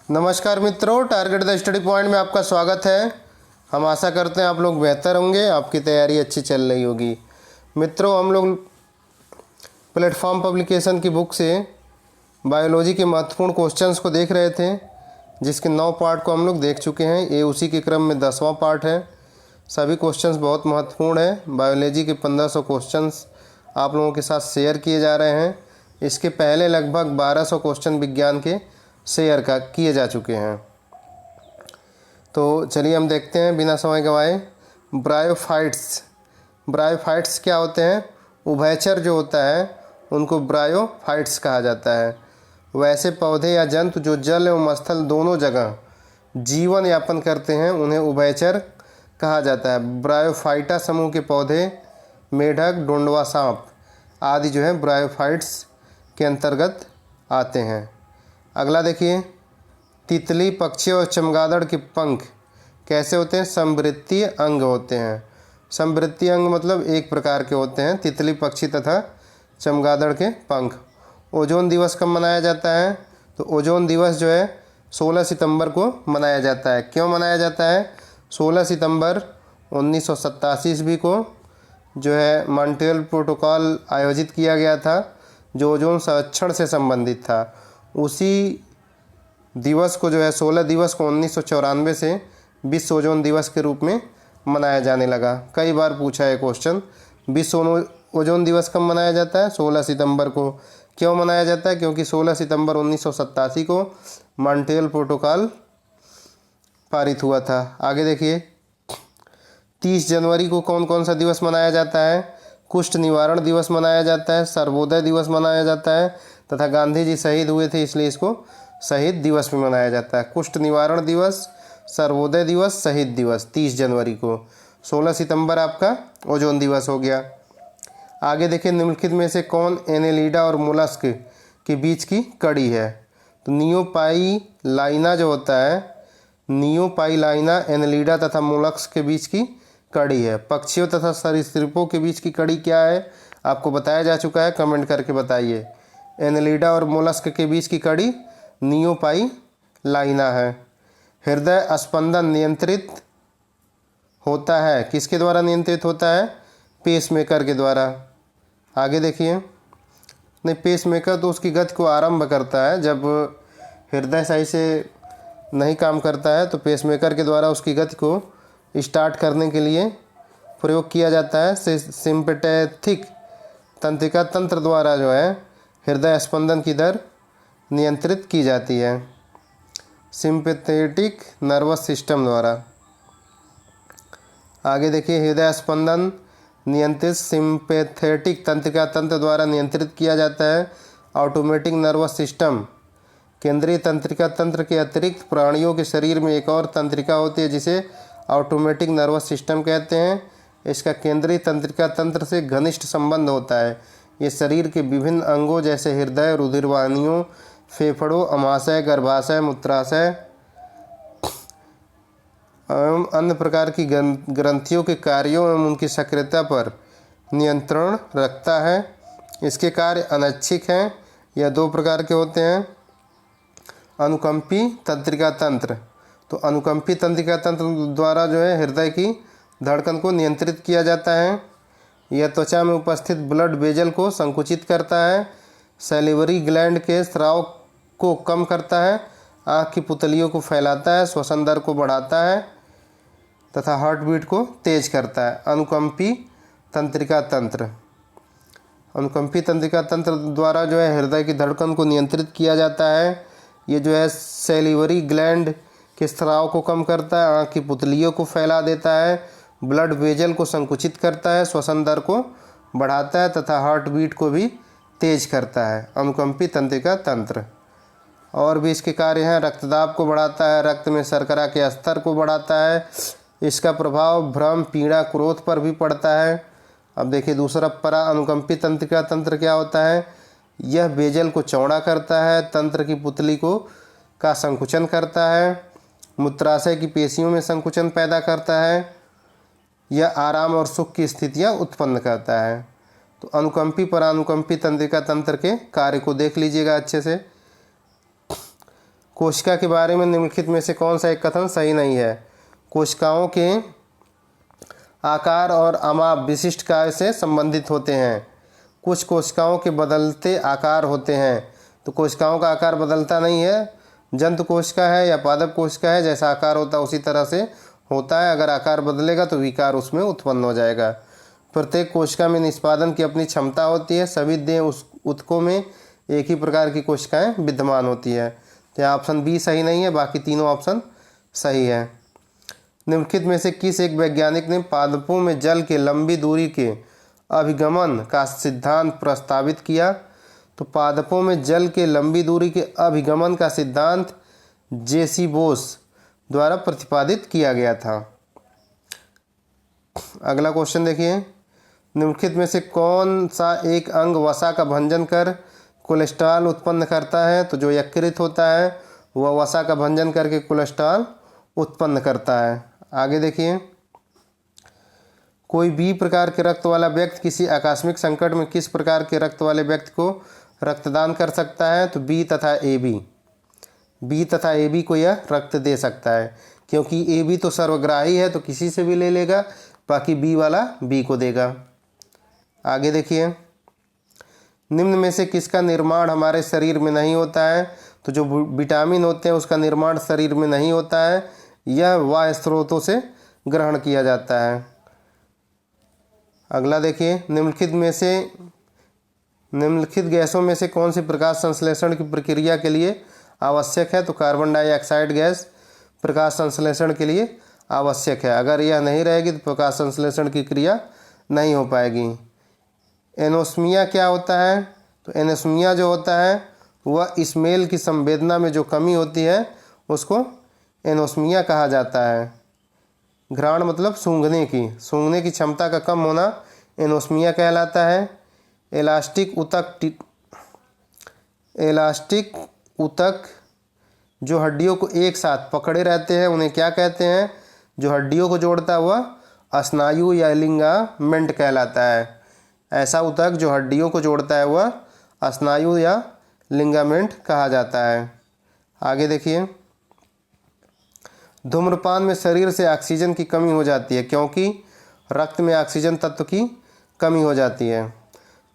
नमस्कार मित्रों, target the study point में आपका स्वागत है। हम आशा करते हैं आप लोग बेहतर होंगे, आपकी तैयारी अच्छी चल रही होगी। मित्रों, हम लोग प्लेटफॉर्म पब्लिकेशन की बुक से बायोलॉजी के महत्वपूर्ण क्वेश्चंस को देख रहे थे, जिसके 9 पार्ट को हम लोग देख चुके हैं। ये उसी के क्रम में 10वां पार्ट है। सभी क्वेश्चंस बहुत महत्वपूर्ण हैं। बायोलॉजी के 1500 क्वेश्चंस आप लोगों के साथ शेयर किए जा रहे हैं। इसके पहले लगभग 1200 क्वेश्चन विज्ञान के शेयर किए जा चुके हैं। तो चलिए हम देखते हैं बिना समय गंवाए। ब्रायोफाइट्स क्या होते हैं? उभयचर जो होता है उनको ब्रायोफाइट्स कहा जाता है। वैसे पौधे या जंतु जो जल एवं स्थल दोनों जगह जीवन यापन करते हैं उन्हें उभयचर कहा जाता है। ब्रायोफाइटा समूह के पौधे, मेढक, डोंडवा सांप आदि जो है ब्रायोफाइट्स के अंतर्गत आते हैं। अगला देखिए, तितली, पक्षी और चमगादड़ के पंख कैसे होते हैं? समवृत्तीय अंग होते हैं। समवृत्तीय अंग मतलब एक प्रकार के होते हैं, तितली, पक्षी तथा चमगादड़ के पंख। ओजोन दिवस कब मनाया जाता है? तो ओजोन दिवस जो है 16 सितंबर को मनाया जाता है। क्यों मनाया जाता है? 16 सितंबर 1987 ईस्वी को जो है मॉन्ट्रियल प्रोटोकॉल आयोजित किया गया था, जो ओजोन संरक्षण से संबंधित था। उसी दिवस को जो है 16 दिवस को 1994 से विश्व ओजोन दिवस के रूप में मनाया जाने लगा। कई बार पूछा है क्वेश्चन, विश्व ओजोन दिवस कब मनाया जाता है? 16 सितंबर को। क्यों मनाया जाता है? क्योंकि 16 सितंबर 1987 को मॉन्ट्रियल प्रोटोकॉल पारित हुआ था। आगे देखिए, 30 जनवरी को कौन कौन सा दिवस मनाया जाता है? कुष्ठ निवारण दिवस मनाया जाता है, सर्वोदय दिवस मनाया जाता है तथा गांधी जी शहीद हुए थे इसलिए इसको शहीद दिवस भी मनाया जाता है। कुष्ठ निवारण दिवस, सर्वोदय दिवस, शहीद दिवस 30 जनवरी को। 16 सितंबर आपका ओजोन दिवस हो गया। आगे देखिए, निम्नलिखित में से कौन एनेलिडा और मोलस्क के बीच की कड़ी है? तो नियोपाइलाइना जो होता है, नियोपाइलाइना एनेलिडा तथा मोलस्क के बीच की कड़ी है। पक्षियों तथा सरीसृपों के बीच की कड़ी क्या है? आपको बताया जा चुका है, कमेंट करके बताइए। एनेलिडा और मोलस्क के बीच की कड़ी नियोपाइलाइना है। हृदय स्पंदन नियंत्रित होता है, किसके द्वारा नियंत्रित होता है? पेसमेकर के द्वारा। आगे देखिए, नहीं, पेसमेकर तो उसकी गति को आरंभ करता है। जब हृदय सही से नहीं काम करता है तो पेसमेकर के द्वारा उसकी गति को स्टार्ट करने के लिए प्रयोग किया जाता है। सिंपैथेटिक तंत्रिका तंत्र द्वारा जो है हृदय स्पंदन की दर नियंत्रित की जाती है, सिंपैथेटिक नर्वस सिस्टम द्वारा। आगे देखिए, हृदय स्पंदन नियंत्रित सिंपैथेटिक तंत्रिका तंत्र द्वारा नियंत्रित किया जाता है। ऑटोमेटिक नर्वस सिस्टम, केंद्रीय तंत्रिका तंत्र के अतिरिक्त प्राणियों के शरीर में एक और तंत्रिका होती है जिसे ऑटोमेटिक नर्वस सिस्टम कहते हैं। इसका केंद्रीय तंत्रिका तंत्र से घनिष्ठ संबंध होता है। ये शरीर के विभिन्न अंगों जैसे हृदय, रुधिरवाहिनियों, फेफड़ों, अमाशय, गर्भाशय, मूत्राशय एवं अन्य प्रकार की ग्रंथियों के कार्यों एवं उनकी सक्रियता पर नियंत्रण रखता है। इसके कार्य अनैच्छिक हैं। यह 2 प्रकार के होते हैं। अनुकंपी तंत्रिका तंत्र, तो अनुकंपी तंत्रिका तंत्र द्वारा जो है हृदय की धड़कन को नियंत्रित किया जाता है। यह त्वचा में उपस्थित ब्लड वेजल को संकुचित करता है, सैलिवरी ग्लैंड के स्राव को कम करता है, आँख की पुतलियों को फैलाता है, श्वसन दर को बढ़ाता है तथा हार्ट बीट को तेज करता है। अनुकंपी तंत्रिका तंत्र, अनुकंपी तंत्रिका तंत्र द्वारा जो है हृदय की धड़कन को नियंत्रित किया जाता है। ये जो है सैलिवरी ग्लैंड के स्राव को कम करता है, आँख की पुतलियों को फैला देता है, ब्लड वेजल को संकुचित करता है, श्वसन दर को बढ़ाता है तथा हार्ट बीट को भी तेज करता है। अनुकंपी तंत्रिका तंत्र। और भी इसके कार्य हैं, रक्तदाब को बढ़ाता है, रक्त में शर्करा के स्तर को बढ़ाता है। इसका प्रभाव भ्रम, पीड़ा, क्रोध पर भी पड़ता है। अब देखिए दूसरा परा अनुकंपी तंत्रिका तंत्र क्या होता है? यह वेजल को चौड़ा करता है, तंत्र की पुतली का संकुचन करता है, मूत्राशय की पेशियों में संकुचन पैदा करता है। यह आराम और सुख की स्थितियां उत्पन्न करता है। तो अनुकंपी परानुकंपी तंत्रिका तंत्र के कार्य को देख लीजिएगा अच्छे से। कोशिका के बारे में निम्नलिखित में से कौन सा एक कथन सही नहीं है? कोशिकाओं के आकार और अमाप विशिष्ट कार्य से संबंधित होते हैं। कुछ कोशिकाओं के बदलते आकार होते हैं। तो कोशिकाओं का आकार बदलता नहीं है। जंतु कोशिका है या पादप कोशिका है, जैसा आकार होता है उसी तरह से होता है। अगर आकार बदलेगा तो विकार उसमें उत्पन्न हो जाएगा। प्रत्येक कोशिका में निष्पादन की अपनी क्षमता होती है। सभी देह उस ऊतकों में एक ही प्रकार की कोशिकाएं विद्यमान होती है। तो यहाँ ऑप्शन बी सही नहीं है, बाकी तीनों ऑप्शन सही है। निम्नलिखित में से किस एक वैज्ञानिक ने पादपों में जल के लंबी दूरी के अभिगमन का सिद्धांत प्रस्तावित किया? तो पादपों में जल के लंबी दूरी के अभिगमन का सिद्धांत जेसी बोस द्वारा प्रतिपादित किया गया था। अगला क्वेश्चन देखिए, निम्नलिखित में से कौन सा एक अंग वसा का भंजन कर कोलेस्ट्रॉल उत्पन्न करता है? तो जो यकृत होता है वह वसा का भंजन करके कोलेस्ट्रॉल उत्पन्न करता है। आगे देखिए, कोई बी प्रकार के रक्त वाला व्यक्ति किसी आकस्मिक संकट में किस प्रकार के रक्त वाले व्यक्ति को रक्तदान कर सकता है? तो बी तथा ए बी को यह रक्त दे सकता है, क्योंकि ए बी तो सर्वग्राही है तो किसी से भी ले लेगा, बाकी बी वाला बी को देगा। आगे देखिए, निम्न में से किसका निर्माण हमारे शरीर में नहीं होता है? तो जो विटामिन होते हैं उसका निर्माण शरीर में नहीं होता है, यह बाह्य स्रोतों से ग्रहण किया जाता है। अगला देखिए, निम्नलिखित गैसों में से कौन सी प्रकाश संश्लेषण की प्रक्रिया के लिए आवश्यक है? तो कार्बन डाइऑक्साइड गैस प्रकाश संश्लेषण के लिए आवश्यक है। अगर यह नहीं रहेगी तो प्रकाश संश्लेषण की क्रिया नहीं हो पाएगी। एनोस्मिया क्या होता है? तो एनोस्मिया जो होता है वह स्मेल की संवेदना में जो कमी होती है उसको एनोस्मिया कहा जाता है। घ्राण मतलब सूंघने की क्षमता का कम होना एनोस्मिया कहलाता है। इलास्टिक ऊतक जो हड्डियों को एक साथ पकड़े रहते हैं उन्हें क्या कहते हैं? जो हड्डियों को जोड़ता है वह स्नायु या लिगामेंट कहलाता है। ऐसा ऊतक जो हड्डियों को जोड़ता है वह स्नायु या लिगामेंट कहा जाता है। आगे देखिए, धूम्रपान में शरीर से ऑक्सीजन की कमी हो जाती है क्योंकि रक्त में ऑक्सीजन तत्व की कमी हो जाती है।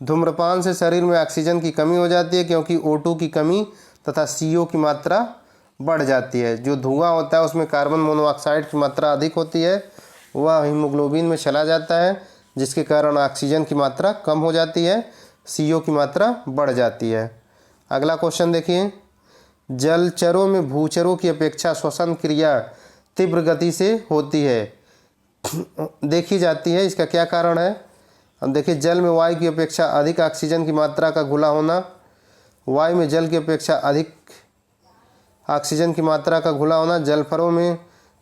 धूम्रपान से शरीर में ऑक्सीजन की कमी हो जाती है क्योंकि O2 की कमी तथा CO की मात्रा बढ़ जाती है। जो धुआं होता है उसमें कार्बन मोनोऑक्साइड की मात्रा अधिक होती है, वह हीमोग्लोबिन में चला जाता है, जिसके कारण ऑक्सीजन की मात्रा कम हो जाती है, CO की मात्रा बढ़ जाती है। अगला क्वेश्चन देखिए, जलचरों में भूचरों की अपेक्षा श्वसन क्रिया तीव्र गति से होती है देखी जाती है। इसका क्या कारण है? अब देखिए, जल में वायु की अपेक्षा अधिक ऑक्सीजन की मात्रा का घुला होना, वायु में जल की अपेक्षा अधिक ऑक्सीजन की मात्रा का घुला होना,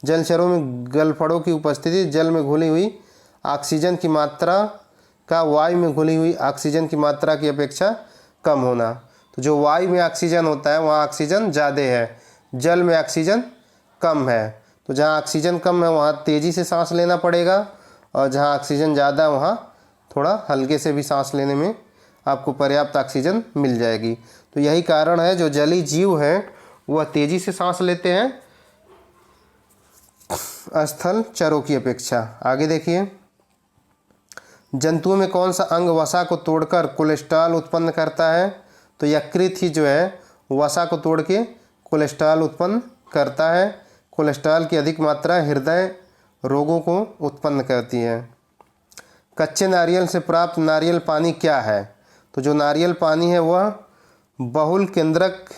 जलचरों में गलफड़ों की उपस्थिति, जल में घुली हुई ऑक्सीजन की मात्रा का वायु में घुली हुई ऑक्सीजन की मात्रा की अपेक्षा कम होना। तो जो वायु में ऑक्सीजन होता है वहाँ ऑक्सीजन ज़्यादा है, जल में ऑक्सीजन कम है। तो जहाँ ऑक्सीजन कम है वहाँ तेज़ी से सांस लेना पड़ेगा, और जहाँ ऑक्सीजन ज़्यादा है वहाँ थोड़ा हल्के से भी सांस लेने में आपको पर्याप्त ऑक्सीजन मिल जाएगी। तो यही कारण है जो जलीय जीव हैं वह तेज़ी से सांस लेते हैं स्थल चरों की अपेक्षा। आगे देखिए, जंतुओं में कौन सा अंग वसा को तोड़कर कोलेस्ट्रॉल उत्पन्न करता है? तो यकृत ही जो है वसा को तोड़ के कोलेस्ट्रॉल उत्पन्न करता है। कोलेस्ट्रॉल की अधिक मात्रा हृदय रोगों को उत्पन्न करती है। कच्चे नारियल से प्राप्त नारियल पानी क्या है? तो जो नारियल पानी है वह बहुल केंद्रक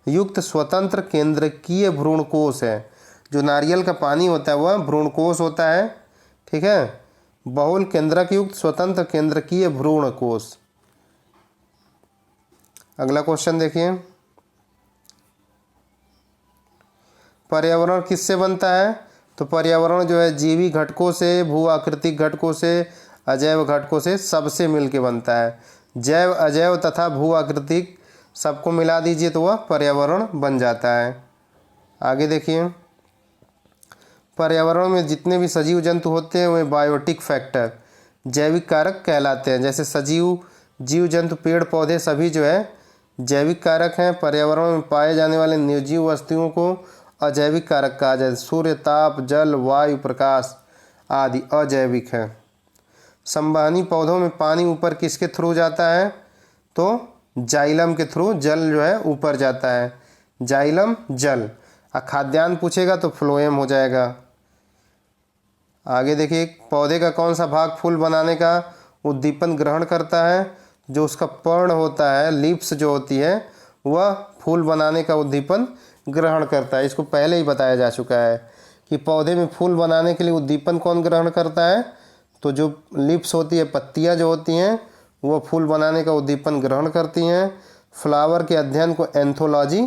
युक्त स्वतंत्र केंद्रकीय भ्रूणकोश है। जो नारियल का पानी होता है वह भ्रूणकोश होता है, ठीक है, बहुल केंद्रक युक्त स्वतंत्र केंद्रकीय भ्रूणकोश। अगला क्वेश्चन देखिए, पर्यावरण किससे बनता है? तो पर्यावरण जो है जीवी घटकों से, भू आकृतिक घटकों से, अजैव घटकों से, सबसे मिलके बनता है। जैव, अजैव तथा भू आकृतिक सबको मिला दीजिए तो वह पर्यावरण बन जाता है। आगे देखिए, पर्यावरण में जितने भी सजीव जंतु होते हैं वे बायोटिक फैक्टर जैविक कारक कहलाते हैं। जैसे सजीव जीव जंतु पेड़ पौधे सभी जो है जैविक कारक हैं, पर्यावरण में पाए जाने वाले निर्जीव वस्तुओं को अजैविक कारक कहा जाए। सूर्य, ताप, जल, वायु, प्रकाश आदि अजैविक है। संवहनी पौधों में पानी ऊपर किसके थ्रू जाता है? तो जाइलम के थ्रू जल जो है ऊपर जाता है, जाइलम जल। खाद्यान्न पूछेगा तो फ्लोएम हो जाएगा। आगे देखिए, पौधे का कौन सा भाग फूल बनाने का उद्दीपन ग्रहण करता है? जो उसका पर्ण होता है, लीप्स जो होती है, वह फूल बनाने का उद्दीपन ग्रहण करता है। इसको पहले ही बताया जा चुका है कि पौधे में फूल बनाने के लिए उद्दीपन कौन ग्रहण करता है? तो जो लिप्स होती है, पत्तियां जो होती हैं, वो फूल बनाने का उद्दीपन ग्रहण करती हैं। फ्लावर के अध्ययन को एंथोलॉजी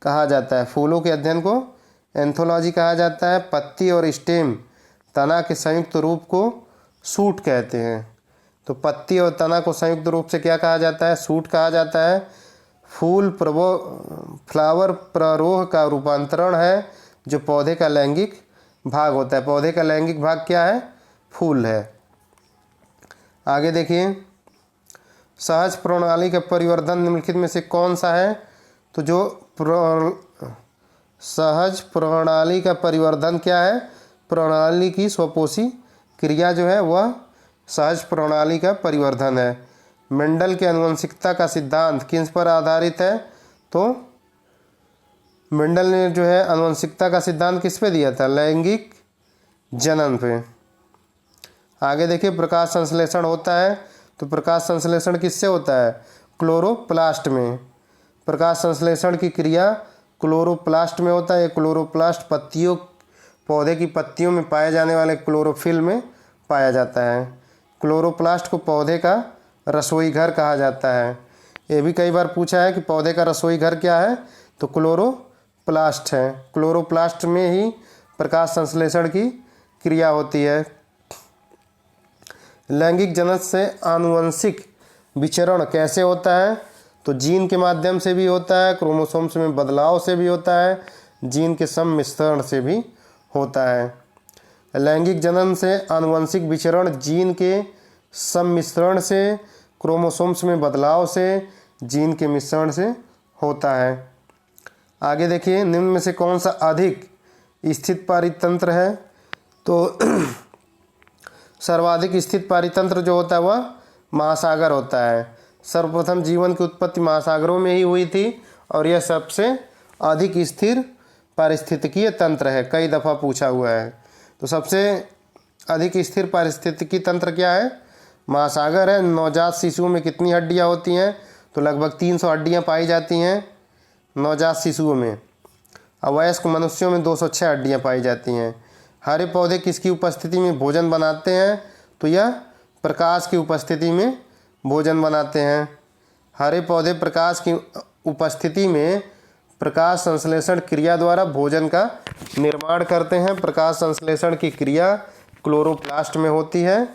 कहा जाता है। फूलों के अध्ययन को एंथोलॉजी कहा जाता है। पत्ती और स्टेम, तना के संयुक्त रूप को सूट कहते हैं। तो पत्ती और तना को संयुक्त रूप से क्या कहा जाता है? सूट कहा जाता है। फ्लावर प्ररोह का रूपांतरण है, जो पौधे का लैंगिक भाग होता है। पौधे का लैंगिक भाग क्या है? फूल है। आगे देखिए, सहज प्रणाली का परिवर्धन निम्नलिखित में से कौन सा है? तो जो सहज प्रणाली का परिवर्धन क्या है? प्रणाली की स्वपोषी क्रिया जो है वह सहज प्रणाली का परिवर्धन है। मेंडल के आनुवंशिकता का सिद्धांत किस पर आधारित है? तो मेंडल ने जो है आनुवंशिकता का सिद्धांत किस पे दिया था? लैंगिक जनन पे। आगे देखिए, प्रकाश संश्लेषण होता है, तो प्रकाश संश्लेषण किससे होता है? क्लोरोप्लास्ट में। प्रकाश संश्लेषण की क्रिया क्लोरोप्लास्ट में होता है। ये क्लोरोप्लास्ट पौधे की पत्तियों में पाए जाने वाले क्लोरोफिल में पाया जाता है। क्लोरोप्लास्ट को पौधे का रसोई घर कहा जाता है। ये भी कई बार पूछा है कि पौधे का रसोई घर क्या है? तो क्लोरोप्लास्ट है। क्लोरोप्लास्ट में ही प्रकाश संश्लेषण की क्रिया होती है। लैंगिक जनन से आनुवंशिक विचरण कैसे होता है? तो जीन के माध्यम से भी होता है, क्रोमोसोम्स में बदलाव से भी होता है, जीन के सम्मिश्रण से भी होता है। लैंगिक जनन से आनुवंशिक विचरण जीन के सम्मिश्रण से, क्रोमोसोम्स में बदलाव से, जीन के मिश्रण से होता है। आगे देखिए, निम्न में से कौन सा अधिक स्थित पारितंत्र है? तो सर्वाधिक स्थित पारितंत्र जो होता है वह महासागर होता है। सर्वप्रथम जीवन की उत्पत्ति महासागरों में ही हुई थी और यह सबसे अधिक स्थिर पारिस्थितिकीय तंत्र है। कई दफ़ा पूछा हुआ है। तो सबसे अधिक स्थिर पारिस्थितिकी तंत्र क्या है? महासागर है। नवजात शिशुओं में कितनी हड्डियां होती हैं? तो लगभग 300 हड्डियां पाई जाती हैं नवजात शिशुओं में। अवयस्क मनुष्यों में 206 हड्डियां पाई जाती हैं। हरे पौधे किसकी उपस्थिति में भोजन बनाते हैं? तो यह प्रकाश की उपस्थिति में भोजन बनाते हैं। हरे पौधे प्रकाश की उपस्थिति में प्रकाश संश्लेषण क्रिया द्वारा भोजन का निर्माण करते हैं। प्रकाश संश्लेषण की क्रिया क्लोरोप्लास्ट में होती है।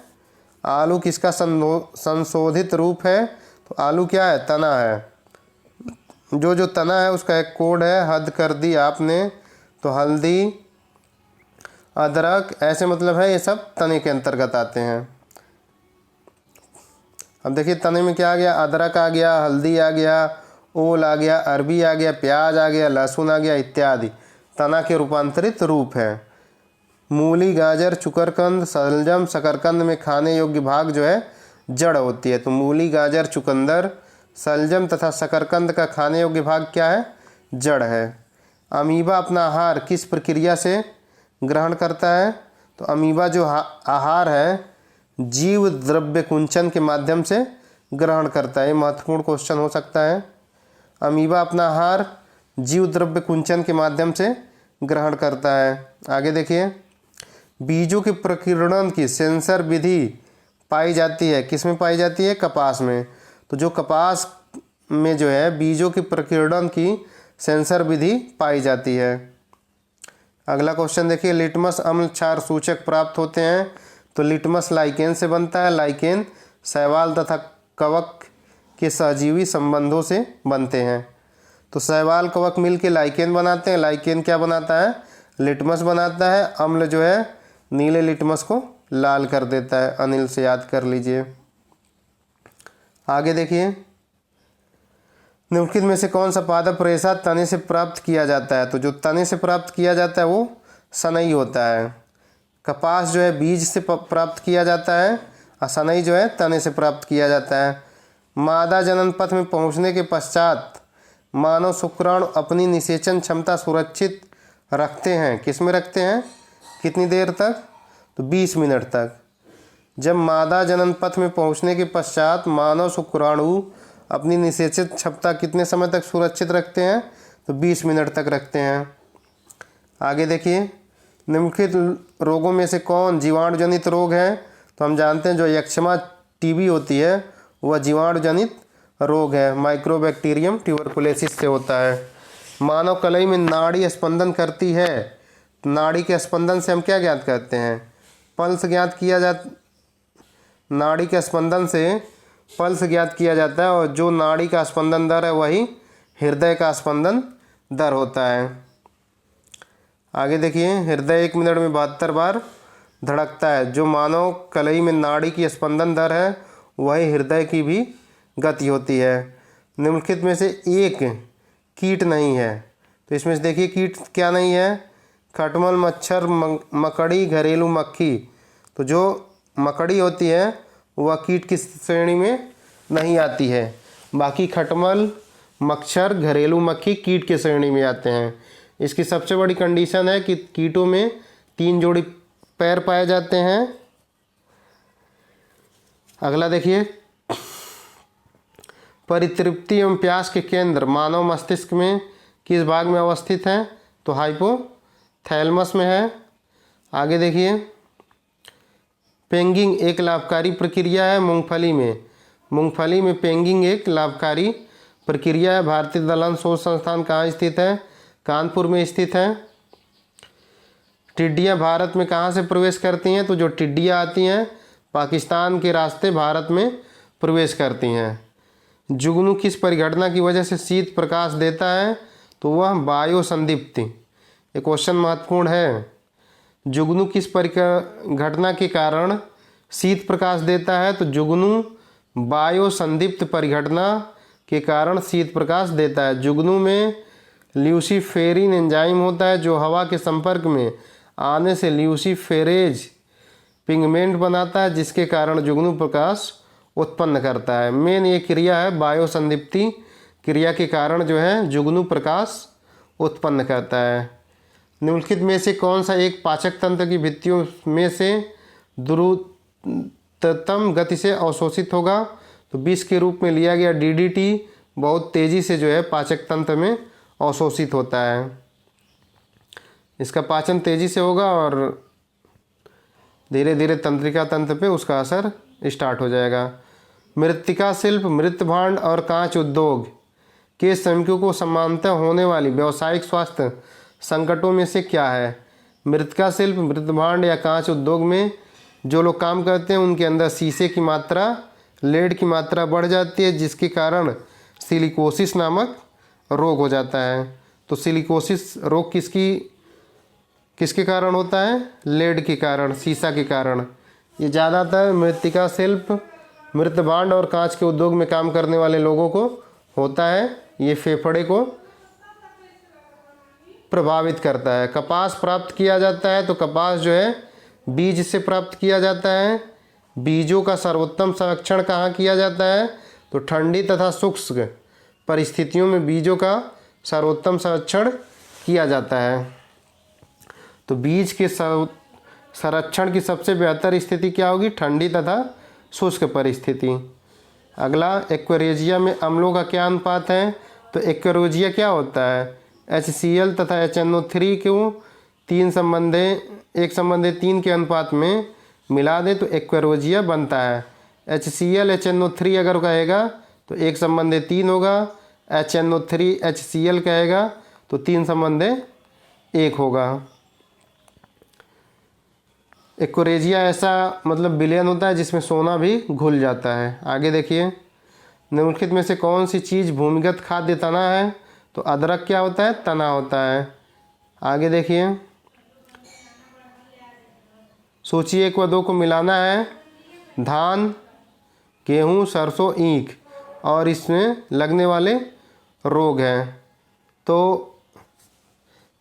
आलू किसका संशोधित रूप है? तो आलू क्या है? तना है। जो तना है उसका एक कोड है, हद कर दी आपने। तो हल्दी, अदरक, ऐसे मतलब है ये सब तने के अंतर्गत आते हैं। अब देखिए, तने में क्या आ गया? अदरक आ गया, हल्दी आ गया, ओल आ गया, अरबी आ गया, प्याज आ गया, लहसुन आ गया इत्यादि। तना के रूपांतरित रूप है। मूली, गाजर, चुकरकंद, शलजम, शकरकंद में खाने योग्य भाग जो है जड़ होती है। तो मूली, गाजर, चुकंदर, शलजम तथा शकरकंद का खाने योग्य भाग क्या है? जड़ है। अमीबा अपना आहार किस प्रक्रिया से ग्रहण करता है? तो अमीबा जो आहार है जीव द्रव्य कुंचन के माध्यम से ग्रहण करता है। ये महत्वपूर्ण क्वेश्चन हो सकता है। अमीबा अपना आहार जीव द्रव्य कुंचन के माध्यम से ग्रहण करता है। आगे देखिए, बीजों के प्रकीर्णन की सेंसर विधि पाई जाती है। किस में पाई जाती है? कपास में। तो जो कपास में जो है बीजों के प्रकीर्णन की सेंसर विधि पाई जाती है। अगला क्वेश्चन देखिए, लिटमस अम्ल क्षार सूचक प्राप्त होते हैं। तो लिटमस लाइकेन से बनता है। लाइकेन शैवाल तथा कवक के सहजीवी संबंधों से बनते हैं। तो शैवाल कवक मिल के लाइकेन बनाते हैं। लाइकेन क्या बनाता है? लिटमस बनाता है। अम्ल जो है नीले लिटमस को लाल कर देता है। अनिल से याद कर लीजिए। आगे देखिए, निम्नलिखित में से कौन सा पादप रेशा तने से प्राप्त किया जाता है? तो जो तने से प्राप्त किया जाता है वो सनई होता है। कपास जो है बीज से प्राप्त किया जाता है और सनई जो है तने से प्राप्त किया जाता है। मादा जनन पथ में पहुंचने के पश्चात मानव शुक्राणु अपनी निषेचन क्षमता सुरक्षित रखते हैं। किस में रखते हैं? कितनी देर तक? तो 20 मिनट तक। जब मादा जनन पथ में पहुंचने के पश्चात मानव शुक्राणु अपनी निषेचित क्षमता कितने समय तक सुरक्षित रखते हैं? तो 20 मिनट तक रखते हैं। आगे देखिए, निम्नलिखित रोगों में से कौन जीवाणु जनित रोग है? तो हम जानते हैं जो यक्ष्मा टीबी होती है वह जीवाणु जनित रोग है, माइक्रोबैक्टीरियम ट्यूबरकुलोसिस से होता है। मानव कलाई में नाड़ी स्पंदन करती है। नाड़ी के स्पंदन से हम क्या ज्ञात करते हैं? पल्स ज्ञात किया जाता। नाड़ी के स्पंदन से पल्स ज्ञात किया जाता है और जो नाड़ी का स्पंदन दर है वही हृदय का स्पंदन दर होता है। आगे देखिए, हृदय 1 मिनट में 72 बार धड़कता है। जो मानव कलाई में नाड़ी की स्पंदन दर है वही हृदय की भी गति होती है। निम्नलिखित में से एक कीट नहीं है। तो इसमें से देखिए कीट क्या नहीं है? खटमल, मच्छर, मकड़ी, घरेलू मक्खी। तो जो मकड़ी होती है वह कीट की श्रेणी में नहीं आती है। बाकी खटमल, मच्छर, घरेलू मक्खी कीट की श्रेणी में आते हैं। इसकी सबसे बड़ी कंडीशन है कि कीटों में 3 जोड़ी पैर पाए जाते हैं। अगला देखिए, परितृप्ति एवं प्यास के केंद्र मानव मस्तिष्क में किस भाग में अवस्थित हैं? तो हाइपोथैलेमस में है। आगे देखिए, पेंगिंग एक लाभकारी प्रक्रिया है मूंगफली में। मूंगफली में पेंगिंग एक लाभकारी प्रक्रिया है। भारतीय दलहन शोध संस्थान कहाँ स्थित है? कानपुर में स्थित है। टिड्डियाँ भारत में कहाँ से प्रवेश करती हैं? तो जो टिड्डियाँ आती हैं पाकिस्तान के रास्ते भारत में प्रवेश करती हैं। जुगनू किस परिघटना की वजह से शीत प्रकाश देता है? तो वह वायुसंदीप्ति। ये क्वेश्चन महत्वपूर्ण है। जुगनू किस परिघटना के कारण शीत प्रकाश देता है? तो जुगनू वायुसंदीप्त परिघटना के कारण शीत प्रकाश देता है। जुगनू में ल्यूसीफेरिन एंजाइम होता है जो हवा के संपर्क में आने से ल्यूसीफेरेज पिगमेंट बनाता है जिसके कारण जुगनू प्रकाश उत्पन्न करता है। मेन ये क्रिया है वायुसंदीप्ति क्रिया के कारण जो है जुगनू प्रकाश उत्पन्न करता है। निम्नलिखित में से कौन सा एक पाचक तंत्र की भित्तियों में से द्रुततम गति से अवशोषित होगा? तो विष के रूप में लिया गया DDT बहुत तेज़ी से जो है पाचक तंत्र में अवशोषित होता है। इसका पाचन तेज़ी से होगा और धीरे धीरे तंत्रिका तंत्र पे उसका असर स्टार्ट हो जाएगा। मृत्तिका शिल्प, मृत भांड और कांच उद्योग के श्रमिकों को समानतः होने वाली व्यावसायिक स्वास्थ्य संकटों में से क्या है? मृत्तिका शिल्प, मृत भांड या कांच उद्योग में जो लोग काम करते हैं उनके अंदर शीशे की मात्रा, लेड की मात्रा बढ़ जाती है जिसके कारण सिलिकोसिस नामक रोग हो जाता है। तो सिलिकोसिस रोग किसके कारण होता है? लेड के कारण, शीशा के कारण। ये ज़्यादातर मृत्तिका शिल्प, मृत भांड और कांच के उद्योग में काम करने वाले लोगों को होता है। ये फेफड़े को प्रभावित करता है। कपास प्राप्त किया जाता है तो कपास जो है बीज से प्राप्त किया जाता है। बीजों का सर्वोत्तम संरक्षण कहाँ किया जाता है? तो ठंडी तथा शुष्क परिस्थितियों में बीजों का सर्वोत्तम संरक्षण किया जाता है। तो बीज के संरक्षण की सबसे बेहतर स्थिति क्या होगी? ठंडी तथा शुष्क परिस्थिति। अगला, एक्वेरिजिया में अम्लों का क्या अनुपात है? तो एक्वेरिजिया क्या होता है? HCl तथा HNO3 को 1:3 के अनुपात में मिला दें तो एक्वेरिजिया बनता है। HCl HNO3 अगर कहेगा तो 1:3 होगा, HNO3 HCl कहेगा तो 3:1 होगा। एक्वेरिजिया ऐसा मतलब विलयन होता है जिसमें सोना भी घुल जाता है। आगे देखिए, निम्नलिखित में से कौन सी चीज़ भूमिगत खाद्य तना है? तो अदरक क्या होता है? तना होता है। आगे देखिए, सूची 1 व 2 को मिलाना है। धान, गेहूँ, सरसों, ईख और इसमें लगने वाले रोग हैं। तो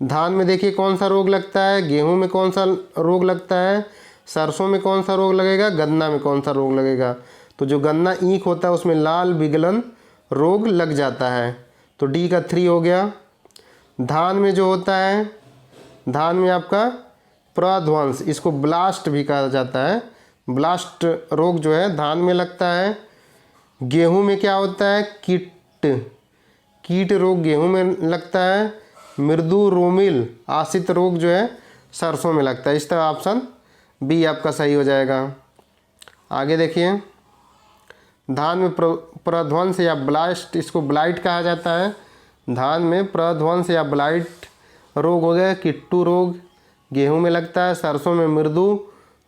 धान में देखिए कौन सा रोग लगता है, गेहूं में कौन सा रोग लगता है, सरसों में कौन सा रोग लगेगा, गन्ना में कौन सा रोग लगेगा। तो जो गन्ना ईख होता है उसमें लाल विगलन रोग लग जाता है। तो डी का 3 हो गया। धान में जो होता है, धान में आपका प्रध्वंस, इसको ब्लास्ट भी कहा जाता है, ब्लास्ट रोग जो है धान में लगता है। गेहूं में क्या होता है, कीट रोग गेहूं में लगता है। मृदु रोमिल आसित रोग जो है सरसों में लगता है। इस तरह ऑप्शन बी आपका सही हो जाएगा। आगे देखिए, धान में प्रध्वंस या ब्लास्ट, इसको ब्लाइट कहा जाता है। धान में प्रध्वंस या ब्लाइट रोग हो गया। किट्टू रोग गेहूं में लगता है। सरसों में मृदु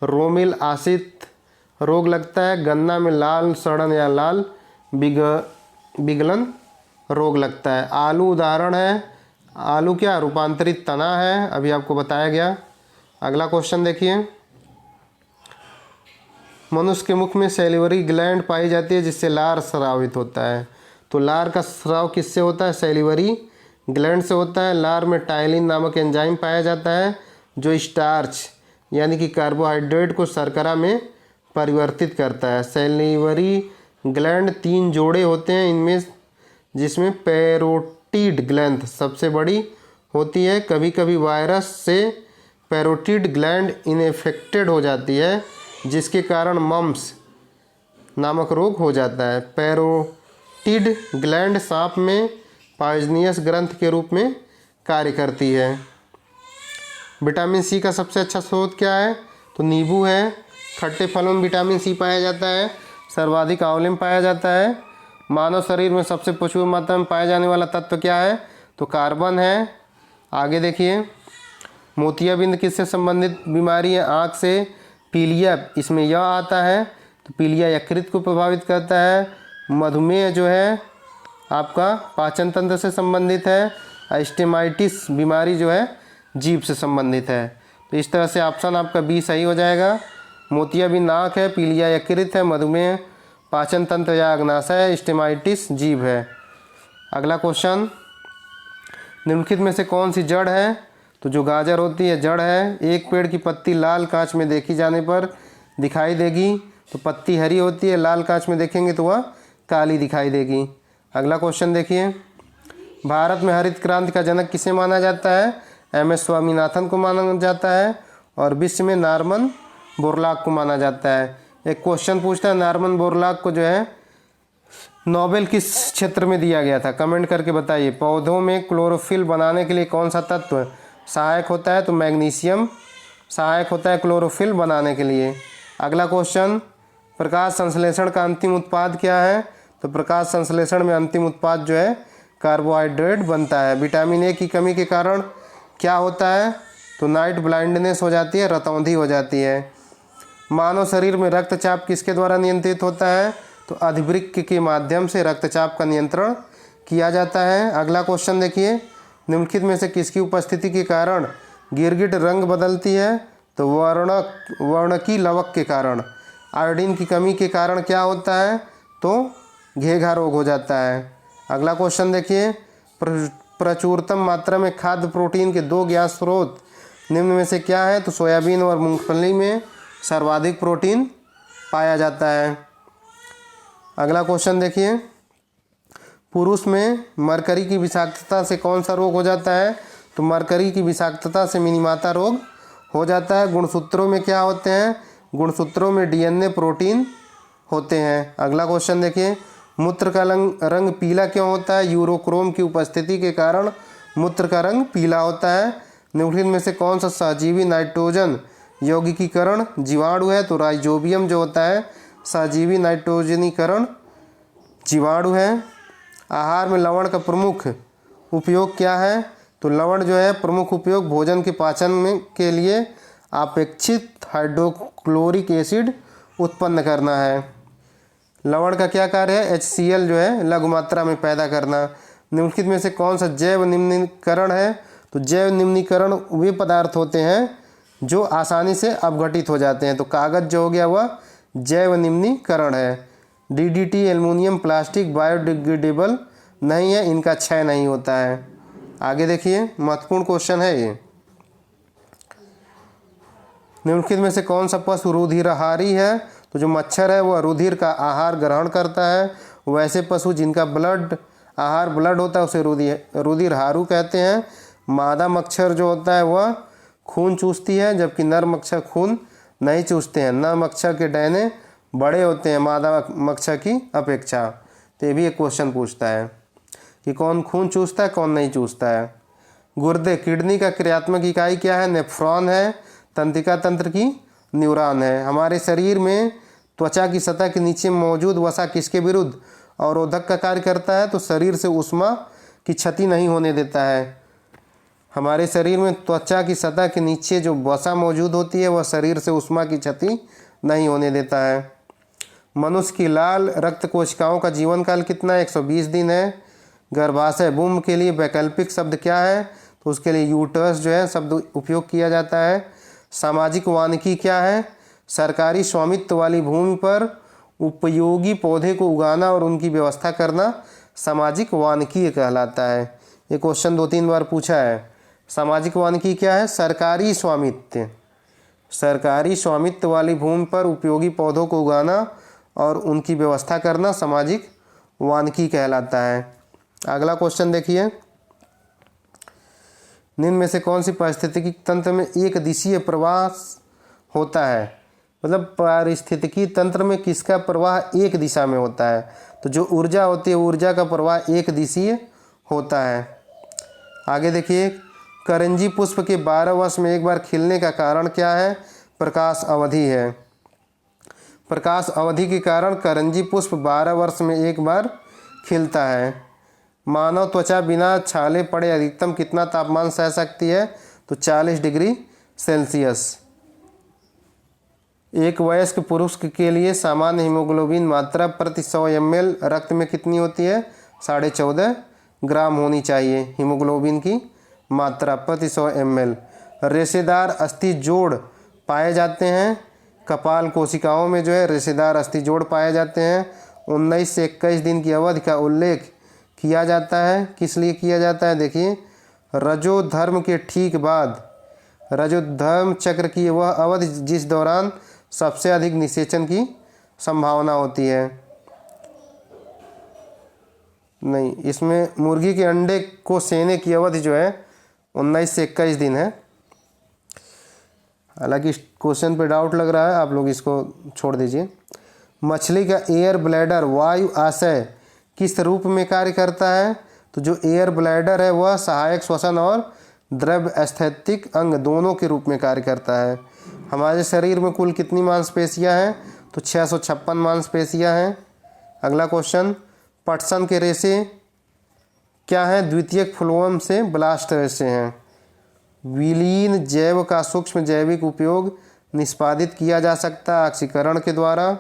रोमिल आसित रोग लगता है। गन्ना में लाल सड़न या लाल विगलन रोग लगता है। आलू उदाहरण है। आलू क्या, रूपांतरित तना है, अभी आपको बताया गया। अगला क्वेश्चन देखिए, मनुष्य के मुख में सैलिवरी ग्लैंड पाई जाती है जिससे लार स्रावित होता है। तो लार का स्राव किससे होता है, सैलिवरी ग्लैंड से होता है। लार में टाइलिन नामक एंजाइम पाया जाता है जो स्टार्च यानी कि कार्बोहाइड्रेट को शर्करा में परिवर्तित करता है। सैलिवरी ग्लैंड 3 जोड़े होते हैं इनमें, जिसमें पैरोटिड ग्लैंड सबसे बड़ी होती है। कभी कभी वायरस से पैरोटिड ग्लैंड इन्फेक्टेड हो जाती है जिसके कारण मम्स नामक रोग हो जाता है। पैरोटिड ग्लैंड सांप में पॉइजनियस ग्रंथ के रूप में कार्य करती है। विटामिन सी का सबसे अच्छा स्रोत क्या है, तो नींबू है। खट्टे फलों में विटामिन सी पाया जाता है। सर्वाधिक आंवले में पाया जाता है। मानव शरीर में सबसे प्रचुर मात्रा में पाया जाने वाला तत्व क्या है, तो कार्बन है। आगे देखिए, मोतियाबिंद किससे संबंधित बीमारी है, आँख से। पीलिया, इसमें यह आता है, तो पीलिया यकृत को प्रभावित करता है। मधुमेह जो है आपका पाचन तंत्र से संबंधित है। स्टेमाइटिस बीमारी जो है जीभ से संबंधित है। तो इस तरह से ऑप्शन आपका बी सही हो जाएगा। मोतियाबिंद आँख है, पीलिया यकृत है, मधुमेह पाचन तंत्र या अग्नाशय है, स्टेमाइटिस जीभ है। अगला क्वेश्चन, निम्नलिखित में से कौन सी जड़ है, तो जो गाजर होती है जड़ है। एक पेड़ की पत्ती लाल कांच में देखी जाने पर दिखाई देगी, तो पत्ती हरी होती है, लाल कांच में देखेंगे तो वह काली दिखाई देगी। अगला क्वेश्चन देखिए, भारत में हरित क्रांति का जनक किसे माना जाता है, एम.एस. स्वामीनाथन को माना जाता है। और विश्व में नॉर्मन बोरलॉग को माना जाता है। एक क्वेश्चन पूछता है, नॉर्मन बोरलॉग को जो है नोबेल किस क्षेत्र में दिया गया था, कमेंट करके बताइए। पौधों में क्लोरोफिल बनाने के लिए कौन सा तत्व सहायक होता है, तो मैग्नीशियम सहायक होता है क्लोरोफिल बनाने के लिए। अगला क्वेश्चन, प्रकाश संश्लेषण का अंतिम उत्पाद क्या है, तो प्रकाश संश्लेषण में अंतिम उत्पाद जो है कार्बोहाइड्रेट बनता है। विटामिन ए की कमी के कारण क्या होता है, तो नाइट ब्लाइंडनेस हो जाती है, रतौंधी हो जाती है। मानव शरीर में रक्तचाप किसके द्वारा नियंत्रित होता है, तो अधिवृक्क के माध्यम से रक्तचाप का नियंत्रण किया जाता है। अगला क्वेश्चन देखिए, निम्नलिखित में से किसकी उपस्थिति के कारण गिरगिट रंग बदलती है, तो वर्णकी लवक के कारण। आयोडीन की कमी के कारण क्या होता है, तो घेघा रोग हो जाता है। अगला क्वेश्चन देखिए, प्रचुरतम मात्रा में खाद्य प्रोटीन के 2 ज्ञात स्रोत निम्न में से क्या है, तो सोयाबीन और मूंगफली में सर्वाधिक प्रोटीन पाया जाता है। अगला क्वेश्चन देखिए, पुरुष में मरकरी की विषाक्तता से कौन सा रोग हो जाता है, तो मरकरी की विषाक्तता से मिनीमाता रोग हो जाता है। गुणसूत्रों में क्या होते हैं, गुणसूत्रों में डीएनए प्रोटीन होते हैं। अगला क्वेश्चन देखिए, मूत्र का रंग पीला क्यों होता है, यूरोक्रोम की उपस्थिति के कारण मूत्र का रंग पीला होता है। निम्नलिखित में से कौन सा सहजीवी नाइट्रोजन यौगिकीकरण जीवाणु है, तो राइजोबियम जो होता है सहजीवी नाइट्रोजनीकरण जीवाणु है। आहार में लवण का प्रमुख उपयोग क्या है, तो लवण जो है प्रमुख उपयोग भोजन के पाचन में के लिए अपेक्षित हाइड्रोक्लोरिक एसिड उत्पन्न करना है। लवण का क्या कार्य है, HCl जो है लघु मात्रा में पैदा करना। निम्नलिखित में से कौन सा जैव निम्नीकरण है, तो जैव निम्नीकरण वे पदार्थ होते हैं जो आसानी से अपघटित हो जाते हैं। तो कागज़ जो हो गया वह जैव निम्नीकरण है। DDT एल्युमिनियम प्लास्टिक बायोडिग्रेडेबल नहीं है, इनका क्षय नहीं होता है। आगे देखिए, महत्वपूर्ण क्वेश्चन है ये। निम्नलिखित में से कौन सा पशु रुधिरहारी है? तो जो मच्छर है वह रुधिर का आहार ग्रहण करता है। वैसे पशु जिनका ब्लड होता है उसे रुधिरहारू कहते हैं। मादा मच्छर जो होता है वह खून चूसती है, जबकि नर मच्छर खून नहीं चूसते हैं। नर मच्छर के डैने बड़े होते हैं मादा मच्छर की अपेक्षा। तो ये भी एक क्वेश्चन पूछता है कि कौन खून चूसता है, कौन नहीं चूसता है। गुर्दे, किडनी का क्रियात्मक इकाई क्या है? नेफ्रॉन है। तंत्रिका तंत्र की न्यूरॉन है। हमारे शरीर में त्वचा की सतह के नीचे मौजूद वसा किसके विरुद्ध अवरोधक का कार्य करता है? तो शरीर से ऊष्मा की क्षति नहीं होने देता है। हमारे शरीर में त्वचा की सतह के नीचे जो वसा मौजूद होती है वह शरीर से ऊष्मा की क्षति नहीं होने देता है। मनुष्य की लाल रक्त कोशिकाओं का जीवन काल कितना है? 120 दिन है। गर्भाशय भूमि के लिए वैकल्पिक शब्द क्या है? तो उसके लिए यूटरस जो है शब्द उपयोग किया जाता है। सामाजिक वानिकी क्या है? सरकारी स्वामित्व वाली भूमि पर उपयोगी पौधे को उगाना और उनकी व्यवस्था करना सामाजिक वानिकी कहलाता है। ये क्वेश्चन 2-3 बार पूछा है। सामाजिक वानिकी क्या है? सरकारी स्वामित्व वाली भूमि पर उपयोगी पौधों को उगाना और उनकी व्यवस्था करना सामाजिक वानिकी कहलाता है। अगला क्वेश्चन देखिए, निम्न में से कौन सी पारिस्थितिकी तंत्र में एक दिशीय प्रवाह होता है? मतलब पारिस्थितिकी तंत्र में किसका प्रवाह एक दिशा में होता है? तो जो ऊर्जा होती है ऊर्जा का प्रवाह एक दिशीय होता है। आगे देखिए, करंजी पुष्प के 12 वर्ष में एक बार खिलने का कारण क्या है? प्रकाश अवधि है। प्रकाश अवधि के कारण करंजी पुष्प 12 वर्ष में एक बार खिलता है। मानव त्वचा बिना छाले पड़े अधिकतम कितना तापमान सह सकती है? तो 40 डिग्री सेल्सियस। एक वयस्क पुरुष के लिए सामान्य हीमोग्लोबिन मात्रा प्रति 100 ml रक्त में कितनी होती है? 14.5 ग्राम होनी चाहिए हीमोग्लोबिन की मात्रा प्रति 100 ml। रेशेदार अस्थि जोड़ पाए जाते हैं। कपाल कोशिकाओं में जो है रेशेदार अस्थि जोड़ पाए जाते हैं। 19 से 21 दिन की अवधि का उल्लेख किया जाता है। किस लिए किया जाता है? देखिए, रजोधर्म के ठीक बाद रजोधर्म चक्र की वह अवधि जिस दौरान सबसे अधिक निषेचन की संभावना होती है। नहीं, इसमें मुर्गी के अंडे को सेने की अवधि जो है 19 से 21 दिन है। हालांकि इस क्वेश्चन पे डाउट लग रहा है, आप लोग इसको छोड़ दीजिए। मछली का एयर ब्लैडर वायु आशय किस रूप में कार्य करता है? तो जो एयर ब्लैडर है वह सहायक श्वसन और द्रव्य स्थैतिक अंग दोनों के रूप में कार्य करता है। हमारे शरीर में कुल कितनी मांसपेशियां हैं? तो 656 मांसपेशियां हैं। अगला क्वेश्चन, पटसन के रेशे क्या हैं? द्वितीयक फ्लोएम से ब्लास्ट रेशे हैं। विलीन जैव का सूक्ष्म जैविक उपयोग निष्पादित किया जा सकता है ऑक्सीकरण के द्वारा।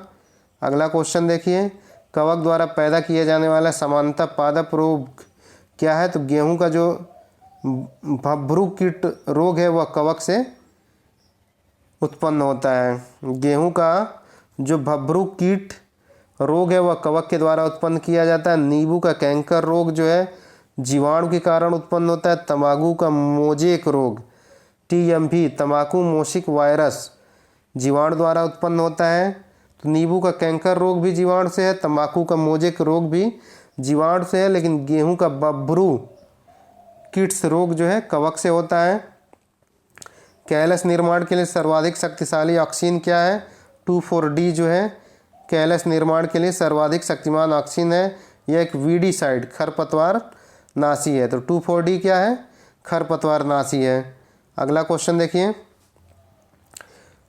अगला क्वेश्चन देखिए, कवक द्वारा पैदा किया जाने वाला सामान्यतः पादप रोग क्या है? तो गेहूं का जो भभ्रू कीट रोग है वह कवक से उत्पन्न होता है। गेहूं का जो भभ्रू कीट रोग है वह कवक के द्वारा उत्पन्न किया जाता है। नींबू का कैंकर रोग जो है जीवाणु के कारण उत्पन्न होता है। तंबाकू का मोजेक रोग TMV तंबाकू मोशिक वायरस जीवाणु द्वारा उत्पन्न होता है। तो नींबू का कैंकर रोग भी जीवाणु से है, तंबाकू का मोजेक रोग भी जीवाणु से है, लेकिन गेहूं का बभ्रू कीट्स रोग जो है कवक से होता है। कैलस निर्माण के लिए सर्वाधिक शक्तिशाली ऑक्सीन क्या है? 2,4-D जो है कैलस निर्माण के लिए सर्वाधिक शक्तिमान ऑक्सीन है। यह एक वीडीसाइड खरपतवार नाशी है। तो 2,4-D क्या है? खरपतवार नाशी है। अगला क्वेश्चन देखिए,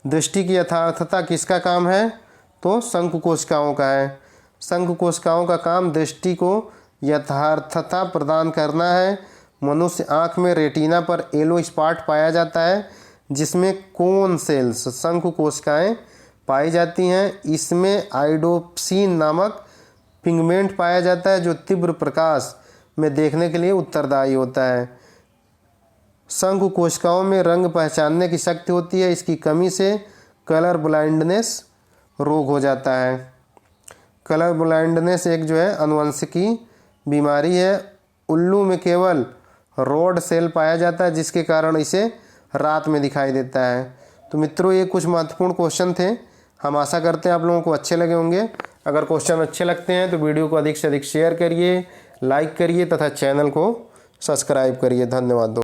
दृष्टि की यथार्थता किसका काम है? तो शंकु कोशिकाओं का है। शंकु कोशिकाओं का काम दृष्टि को यथार्थता प्रदान करना है। मनुष्य आँख में रेटिना पर येलो स्पॉट पाया जाता है जिसमें कोन सेल्स शंकु कोशिकाएं पाई जाती हैं। इसमें आइडोप्सिन नामक पिगमेंट पाया जाता है जो तीव्र प्रकाश में देखने के लिए उत्तरदायी होता है। शंकु कोशिकाओं में रंग पहचानने की शक्ति होती है। इसकी कमी से कलर ब्लाइंडनेस रोग हो जाता है। कलर ब्लाइंडनेस एक जो है आनुवंशिकी बीमारी है। उल्लू में केवल रोड सेल पाया जाता है, जिसके कारण इसे रात में दिखाई देता है। तो मित्रों, ये कुछ महत्वपूर्ण क्वेश्चन थे। हम आशा करते हैं आप लोगों को अच्छे लगे होंगे। अगर क्वेश्चन अच्छे लगते हैं तो वीडियो को अधिक से अधिक शेयर करिए, लाइक करिए तथा चैनल को सब्सक्राइब करिए। धन्यवाद दोस्तों।